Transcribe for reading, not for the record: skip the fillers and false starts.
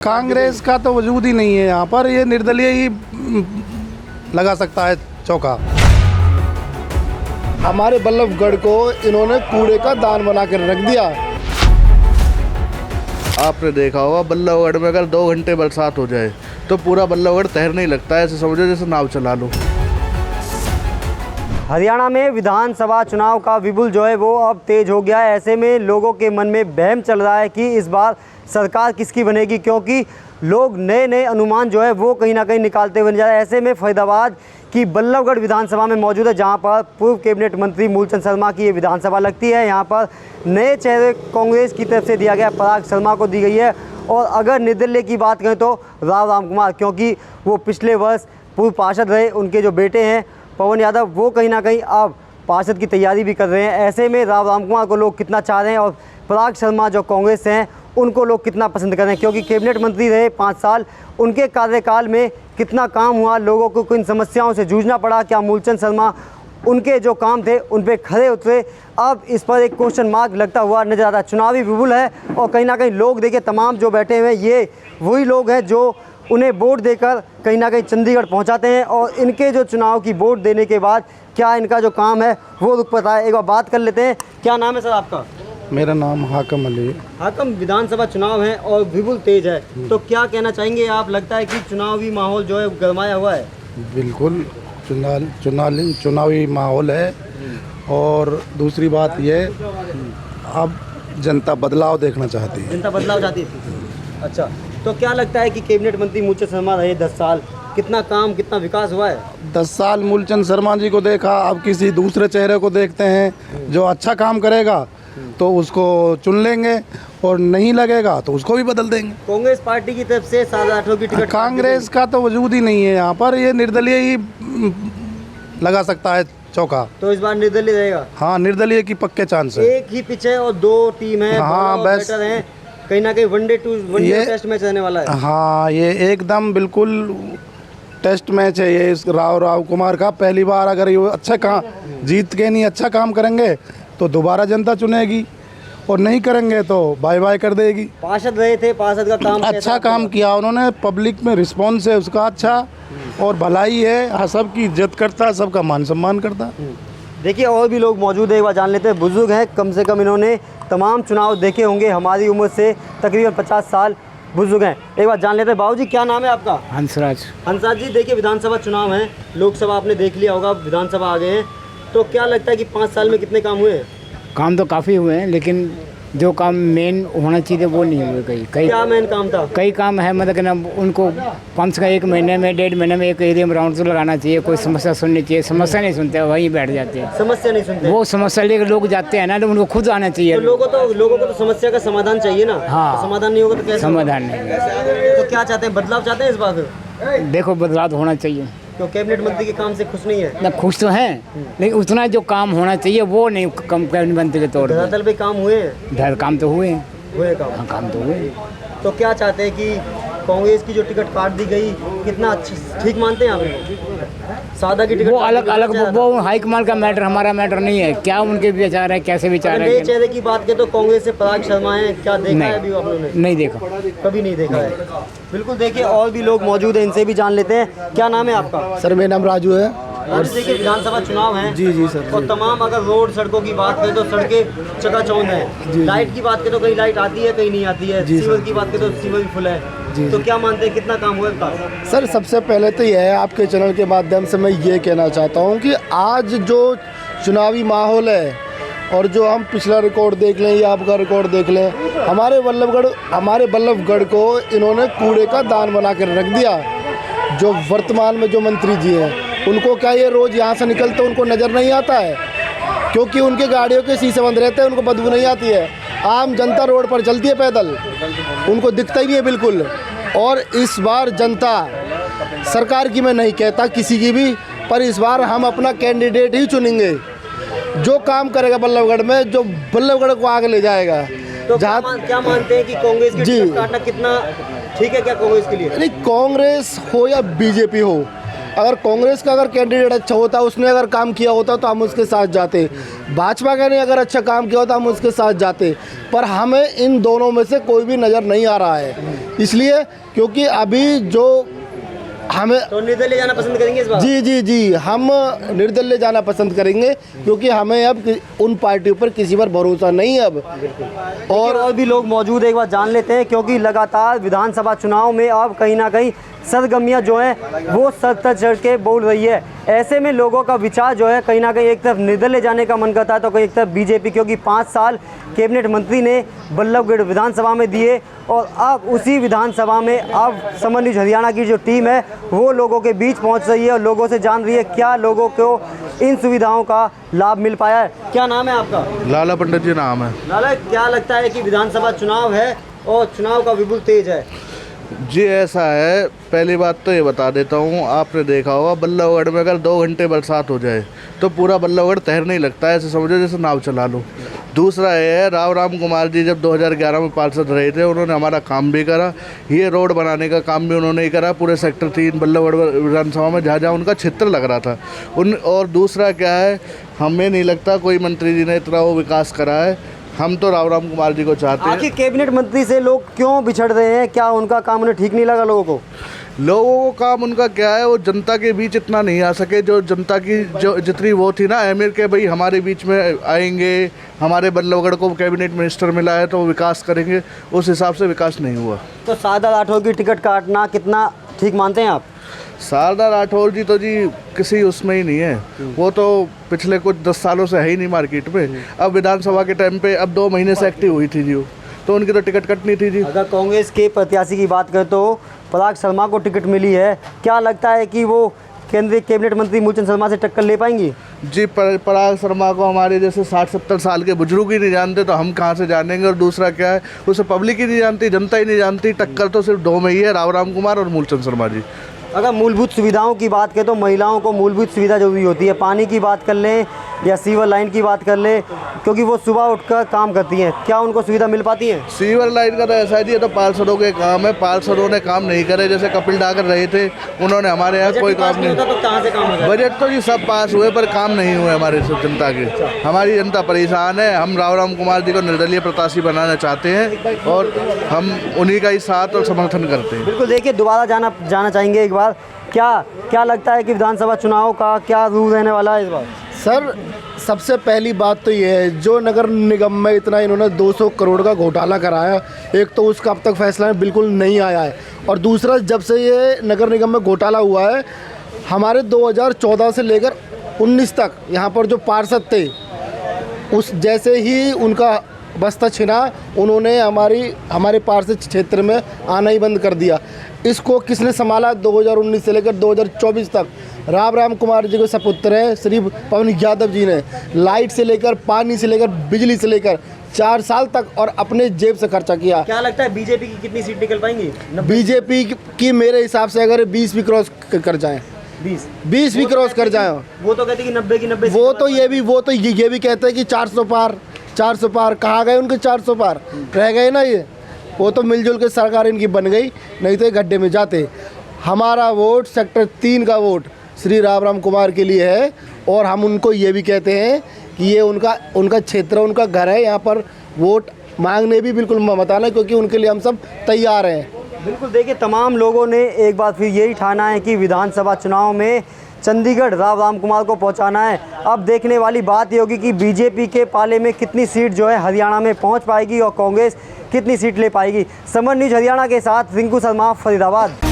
कांग्रेस का तो वजूद ही नहीं है यहाँ पर। ये निर्दलीय ही लगा सकता है चौका। हमारे बल्लभगढ़ को इन्होंने कूड़े का दान बना कर रख दिया। आपने देखा होगा बल्लभगढ़ में अगर 2 घंटे बरसात हो जाए तो पूरा बल्लभगढ़ तैरने ही लगता है। ऐसे समझो जैसे नाव चला लो। हरियाणा में विधानसभा चुनाव का विपुल जो है वो अब तेज हो गया है। ऐसे में लोगों के मन में वहम चल रहा है कि इस बार सरकार किसकी बनेगी, क्योंकि लोग नए नए अनुमान जो है वो कहीं ना कहीं निकालते हुए नजर आ रहे हैं। ऐसे में फरीदाबाद की बल्लभगढ़ विधानसभा में मौजूद है, जहां पर पूर्व कैबिनेट मंत्री मूलचंद शर्मा की ये विधानसभा लगती है। यहां पर नए चेहरे कांग्रेस की तरफ से दिया गया पराग शर्मा को दी गई है। और अगर निर्दलीय की बात करें तो राम कुमार, क्योंकि वो पिछले वर्ष पूर्व पार्षद रहे, उनके जो बेटे हैं पवन यादव वो कहीं ना कहीं अब पार्षद की तैयारी भी कर रहे हैं। ऐसे में राम कुमार को लोग कितना चाह रहे हैं और पराग शर्मा जो कांग्रेस से हैं उनको लोग कितना पसंद कर रहे हैं, क्योंकि कैबिनेट मंत्री रहे 5 साल, उनके कार्यकाल में कितना काम हुआ, लोगों को किन समस्याओं से जूझना पड़ा, क्या मूलचंद शर्मा उनके जो काम थे उन पे खरे उतरे। अब इस पर एक क्वेश्चन मार्क लगता हुआ नजर आ रहा है। चुनावी विपुल है और कहीं ना कहीं लोग देखिए तमाम जो बैठे हुए हैं ये वही लोग हैं जो उन्हें वोट देकर कहीं ना कहीं चंडीगढ़ पहुंचाते हैं। और इनके जो चुनाव की वोट देने के बाद क्या इनका जो काम है वो रुक पाता है। एक बार बात कर लेते हैं। क्या नाम है सर आपका? मेरा नाम हाकम अली। हाकम, विधानसभा चुनाव है और विपुल तेज है, तो क्या कहना चाहेंगे आप? लगता है कि चुनावी माहौल जो है गरमाया हुआ है? बिल्कुल चुनावी माहौल है। और दूसरी बात ये, अब जनता बदलाव देखना चाहती है। जनता बदलाव चाहती थी। अच्छा, तो क्या लगता है कि कैबिनेट मंत्री मूलचंद शर्मा रहे 10 साल, कितना काम कितना विकास हुआ है? 10 साल मूलचंद शर्मा जी को देखा, अब किसी दूसरे चेहरे को देखते हैं जो अच्छा काम करेगा तो उसको चुन लेंगे और नहीं लगेगा तो उसको भी बदल देंगे। कांग्रेस पार्टी की तरफ से 7 राठौर की टिकट। कांग्रेस का तो वजूद ही नहीं है यहाँ पर। ये निर्दलीय ही लगा सकता है चौका। तो इस बार निर्दलीय रहेगा? हाँ, निर्दलीय की पक्के चांस है। एक ही पिच है और 2 टीम है। हाँ, बस है कहीं ना कहीं वनडे टेस्ट मैच रहने वाला है। हाँ, ये एकदम बिल्कुल टेस्ट मैच है ये इस राव कुमार का। पहली बार अगर ये अच्छा काम जीत के नहीं अच्छा काम करेंगे तो दोबारा जनता चुनेगी, और नहीं करेंगे तो बाय बाय कर देगी। पार्षद रहे थे, पार्षद का काम अच्छा काम किया उन्होंने, पब्लिक में रिस्पॉन्स है उसका अच्छा, और भलाई है। हाँ, सबकी इज्जत करता, सबका मान सम्मान करता। देखिए और भी लोग मौजूद है, एक बार जान लेते हैं। बुजुर्ग हैं, कम से कम इन्होंने तमाम चुनाव देखे होंगे, हमारी उम्र से तकरीबन 50 साल बुजुर्ग हैं। एक बार जान लेते हैं। बाबू जी क्या नाम है आपका? हंसराज। हंसराज जी, देखिए विधानसभा चुनाव है, लोकसभा आपने देख लिया होगा, विधानसभा आ गए हैं, तो क्या लगता है कि 5 साल में कितने काम हुए हैं? काम तो काफ़ी हुए हैं, लेकिन जो काम मेन होना चाहिए वो नहीं हुए। कई क्या मेन काम था? कई काम है, मतलब कि ना उनको कम से कम 1 महीने में 1.5 महीने में एक एरिया में राउंड तो लगाना चाहिए। कोई समस्या सुननी चाहिए, समस्या नहीं सुनते, वहीं बैठ जाते हैं। समस्या नहीं सुनते, वो समस्या लेकर लोग जाते हैं ना, तो उनको खुद आना चाहिए। तो लोगों को तो समस्या का समाधान चाहिए ना। हाँ, तो समाधान नहीं होगा तो कैसे? समाधान नहीं। तो क्या चाहते हैं, बदलाव चाहते हैं इस बार? देखो बदलाव होना चाहिए। तो कैबिनेट मंत्री के काम से खुश नहीं है? ना, खुश तो हैं, लेकिन उतना जो काम होना चाहिए वो नहीं कम कैबिनेट मंत्री के तौर पर। धरातल पे काम हुए हैं? काम तो हुए हैं। हुए काम? हाँ, काम तो हुए। तो क्या चाहते हैं कि कांग्रेस की जो टिकट काट दी गई, कितना अच्छा ठीक मानते हैं आप? सादा की टिकट वो अलग अलग, वो हाईकमान का मैटर, हमारा मैटर नहीं है। क्या उनके विचार है, कैसे विचार है। नए चेहरे की बात करें तो कांग्रेस से पराग शर्मा है, क्या देखा है अभी आप लोगों ने? नहीं देखा, कभी नहीं देखा है। बिल्कुल, देखिए और भी लोग मौजूद हैं, इनसे भी जान लेते हैं। क्या नाम है आपका? सर मेरा नाम राजू है। और देखिए विधानसभा चुनाव है। जी सर। और तमाम अगर रोड सड़कों की बात करें तो सड़कें चकाचौंध है। लाइट की बात करें तो कहीं लाइट आती है, कहीं नहीं आती है। सीवर की बात करें तो सीवर भी फुल है। तो क्या मानते हैं कितना काम हुआ है? सर सबसे पहले तो यह है, आपके चैनल के माध्यम से मैं ये कहना चाहता हूँ कि आज जो चुनावी माहौल है और जो हम पिछला रिकॉर्ड देख लें या आपका रिकॉर्ड देख लें, हमारे बल्लभगढ़ को इन्होंने कूड़े का दान बना कर रख दिया। जो वर्तमान में जो मंत्री जी हैं उनको क्या ये रोज़ यहाँ से निकलते उनको नज़र नहीं आता है, क्योंकि उनके गाड़ियों के शीशे बंद रहते हैं, उनको बदबू नहीं आती है। आम जनता रोड पर चलती है पैदल, उनको दिखता ही नहीं है बिल्कुल। और इस बार जनता, सरकार की मैं नहीं कहता किसी की भी, पर इस बार हम अपना कैंडिडेट ही चुनेंगे जो काम करेगा बल्लभगढ़ में, जो बल्लभगढ़ को आगे ले जाएगा। तो क्या मानते हैं कि कांग्रेस की टिकट काटना कितना ठीक है क्या कांग्रेस के लिए? नहीं, कांग्रेस हो या बीजेपी हो, अगर कांग्रेस का अगर कैंडिडेट अच्छा होता, उसने अगर काम किया होता तो हम उसके साथ जाते। भाजपा का ने अगर अच्छा काम किया होता हम उसके साथ जाते। पर हमें इन दोनों में से कोई भी नज़र नहीं आ रहा है, इसलिए क्योंकि अभी जो हमें तो निर्दलीय जाना पसंद करेंगे इस बार? जी हम निर्दलीय जाना पसंद करेंगे, क्योंकि हमें अब उन पार्टियों पर किसी पर भरोसा नहीं है अब। और भी लोग मौजूद हैं, एक बार जान लेते हैं, क्योंकि लगातार विधानसभा चुनाव में अब कहीं ना कहीं सरगर्मियाँ जो हैं वो सर तर चढ़ के बोल रही है। ऐसे में लोगों का विचार जो है कहीं ना कहीं एक तरफ निर्दलीय जाने का मन करता है तो कहीं एक तरफ बीजेपी, क्योंकि 5 साल कैबिनेट मंत्री ने बल्लभगढ़ विधानसभा में दिए और अब उसी विधानसभा में अब समर न्यूज़ हरियाणा की जो टीम है वो लोगों के बीच पहुंच रही है और लोगों से जान रही है क्या लोगों को इन सुविधाओं का लाभ मिल पाया है। क्या नाम है आपका? लाला पंडित जी नाम है। लाला, क्या लगता है कि विधानसभा चुनाव है और चुनाव का विपुल तेज है? जी ऐसा है, पहली बात तो ये बता देता हूँ, आपने देखा होगा बल्लभगढ़ में अगर 2 घंटे बरसात हो जाए तो पूरा बल्लभगढ़ तैरने ही लगता है, ऐसे समझो जैसे नाव चला लो। दूसरा ये है, राम कुमार जी जब 2011 में पार्षद रहे थे उन्होंने हमारा काम भी करा, ये रोड बनाने का काम भी उन्होंने ही करा पूरे सेक्टर 3 बल्लभगढ़ विधानसभा में जहाँ जहाँ उनका क्षेत्र लग रहा था और दूसरा क्या है, हमें नहीं लगता कोई मंत्री जी ने इतना वो विकास करा है। हम तो राम कुमार जी को चाहते हैं। आखिर कैबिनेट मंत्री से लोग क्यों बिछड़ रहे हैं? क्या उनका काम उन्हें ठीक नहीं लगा लोगों को? लोगों को काम उनका क्या है, वो जनता के बीच इतना नहीं आ सके जो जनता की जो जितनी वो थी ना अहमियत के भाई हमारे बीच में आएंगे, हमारे बल्लभगढ़ को कैबिनेट मिनिस्टर मिला है तो विकास करेंगे, उस हिसाब से विकास नहीं हुआ। तो शारदा राठौर की टिकट काटना कितना ठीक मानते हैं आप? शारदा राठौर जी तो जी किसी उसमें ही नहीं है, वो तो पिछले कुछ 10 सालों से है ही नहीं मार्केट में। अब विधानसभा के टाइम पे अब 2 महीने से एक्टिव हुई थी जी वो, तो उनकी तो टिकट कटनी थी जी। अगर कांग्रेस के प्रत्याशी की बात करें तो पराग शर्मा को टिकट मिली है, क्या लगता है कि वो केंद्रीय कैबिनेट मंत्री मूलचंद शर्मा से टक्कर ले पाएंगी? जी पराग शर्मा को हमारे जैसे 60-70 साल के बुजुर्ग ही नहीं जानते तो हम कहाँ से जानेंगे। और दूसरा क्या है, उसे पब्लिक ही नहीं जानती, जनता ही नहीं जानती। टक्कर तो सिर्फ 2 में ही है, राम कुमार और मूलचंद शर्मा जी। अगर मूलभूत सुविधाओं की बात करें तो महिलाओं को मूलभूत सुविधा जरूरी होती है, पानी की बात कर लें या सीवर लाइन की बात कर लें, क्योंकि वो सुबह उठकर काम करती हैं, क्या उनको सुविधा मिल पाती है? सीवर लाइन का तो ऐसा है जी, ये तो पार्षदों के काम है, पार्षदों ने काम नहीं करे। जैसे कपिल डागर रहे थे, उन्होंने हमारे यहाँ कोई काम नहीं, तो कहाँ से काम होगा? बजट तो जी सब पास हुए पर काम नहीं हुए हमारे जनता के। हमारी जनता परेशान है, हम राम कुमार जी को निर्दलीय प्रत्याशी बनाना चाहते हैं और हम उन्हीं का ही साथ और समर्थन करते हैं। बिल्कुल, देखिए दोबारा जाना चाहेंगे एक बार, क्या लगता है कि विधानसभा चुनाव का क्या रूल रहने वाला है इस बार? सर सबसे पहली बात तो ये है, जो नगर निगम में इतना इन्होंने 200 करोड़ का घोटाला कराया, एक तो उसका अब तक फैसला बिल्कुल नहीं आया है, और दूसरा जब से ये नगर निगम में घोटाला हुआ है, हमारे 2014 से लेकर 19 तक यहाँ पर जो पार्षद थे, उस जैसे ही उनका बस्ता छिना उन्होंने हमारे पार्षद क्षेत्र में आना ही बंद कर दिया। इसको किसने संभाला? 2019 से लेकर 2024 तक राम कुमार जी के सपुत्र हैं श्री पवन यादव जी ने लाइट से लेकर, पानी से लेकर, बिजली से लेकर 4 साल तक और अपने जेब से खर्चा किया। क्या लगता है बीजेपी की कितनी सीट निकल पाएंगी? बीजेपी की मेरे हिसाब से अगर 20 भी क्रॉस कर जाएँ, 20 भी क्रॉस कर जाएँ, वो तो कहते हैं कि 90 की 90। वो तो ये भी कहते हैं कि 400 पार कहाँ गए उनके 400 पार रह गए ना। ये वो तो मिलजुल के सरकार इनकी बन गई, नहीं तो ये गड्ढे में जाते। हमारा वोट सेक्टर 3 का वोट श्री राम कुमार के लिए है और हम उनको ये भी कहते हैं कि ये उनका क्षेत्र, उनका घर है, यहाँ पर वोट मांगने भी बिल्कुल मत आना, क्योंकि उनके लिए हम सब तैयार हैं। बिल्कुल, देखिए तमाम लोगों ने एक बार फिर यही ठाना है कि विधानसभा चुनाव में चंडीगढ़ राम कुमार को पहुंचाना है। अब देखने वाली बात ये होगी कि बीजेपी के पाले में कितनी सीट जो है हरियाणा में पहुंच पाएगी और कांग्रेस कितनी सीट ले पाएगी। समर न्यूज़ हरियाणा के साथ रिंकू शर्मा, फरीदाबाद।